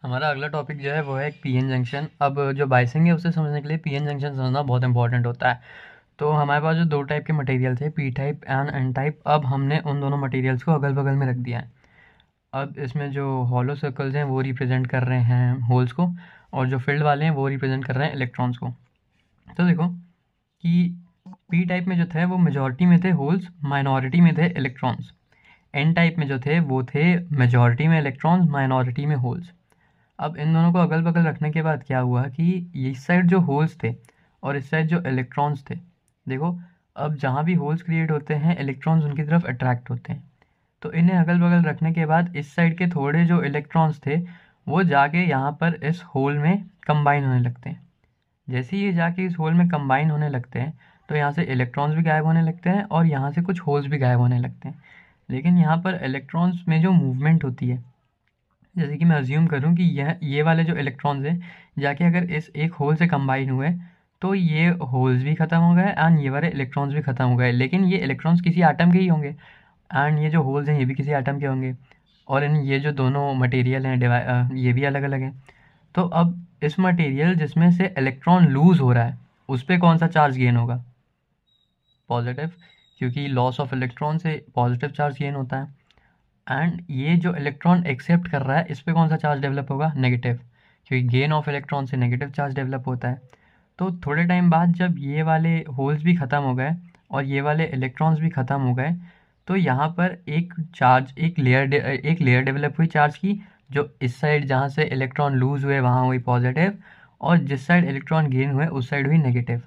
हमारा अगला टॉपिक जो है वो है एक पीएन जंक्शन। अब जो बाइसिंग है उसे समझने के लिए पीएन जंक्शन समझना बहुत इंपॉर्टेंट होता है। तो हमारे पास जो दो टाइप के मटेरियल थे, P type and N type, अब हमने उन दोनों मटेरियल्स को अगल बगल में रख दिया है। अब इसमें जो हॉलो सर्कल्स हैं वो रिप्रेजेंट कर रहे हैं होल्स को, और जो फील्ड वाले हैं वो रिप्रेजेंट कर रहे हैं इलेक्ट्रॉन्स को। तो देखो कि पी टाइप में जो थे वो मेजॉरिटी में थे होल्स, माइनॉरिटी में थे इलेक्ट्रॉन्स। एन टाइप में जो थे वो थे मेजॉरिटी में इलेक्ट्रॉन्स, माइनॉरिटी में होल्स। अब इन दोनों को अगल बगल रखने के बाद क्या हुआ कि इस साइड जो होल्स थे और इस साइड जो इलेक्ट्रॉन्स थे, देखो अब जहाँ भी होल्स क्रिएट होते हैं इलेक्ट्रॉन्स उनकी तरफ अट्रैक्ट होते हैं। तो इन्हें अगल बगल रखने के बाद इस साइड के थोड़े जो इलेक्ट्रॉन्स थे वो जाके यहाँ पर इस होल में कंबाइन होने लगते हैं। जैसे ही ये जाके इस होल में कंबाइन होने लगते हैं तो यहाँ से इलेक्ट्रॉन्स भी गायब होने लगते हैं और यहाँ से कुछ होल्स भी गायब होने लगते हैं। लेकिन यहाँ पर इलेक्ट्रॉन्स में जो मूवमेंट होती है, जैसे कि मैं अज्यूम करूँ कि यह ये वाले जो इलेक्ट्रॉन्स हैं जाके अगर इस एक होल से कंबाइन हुए तो ये होल्स भी ख़त्म हो गए एंड ये वाले इलेक्ट्रॉन्स भी ख़त्म हो गए, लेकिन ये इलेक्ट्रॉन्स किसी आटम के ही होंगे एंड ये जो होल्स हैं ये भी किसी आटम के होंगे। और इन ये जो दोनों मटेरियल हैं ये भी अलग अलग हैं। तो अब इस मटेरियल जिसमें से इलेक्ट्रॉन लूज़ हो रहा है उस पर कौन सा चार्ज गेन होगा? पॉजिटिव, क्योंकि लॉस ऑफ इलेक्ट्रॉन से पॉजिटिव चार्ज गेन होता है। एंड ये जो इलेक्ट्रॉन एक्सेप्ट कर रहा है इस पे कौन सा चार्ज डेवलप होगा? नेगेटिव, क्योंकि गेन ऑफ इलेक्ट्रॉन से नेगेटिव चार्ज डेवलप होता है। तो थोड़े टाइम बाद जब ये वाले होल्स भी ख़त्म हो गए और ये वाले इलेक्ट्रॉन्स भी ख़त्म हो गए तो यहाँ पर एक लेयर डेवलप हुई चार्ज की, जो इस साइड जहाँ से इलेक्ट्रॉन लूज़ हुए वहाँ हुई पॉजिटिव, और जिस साइड इलेक्ट्रॉन गेन हुए उस साइड हुई नेगेटिव।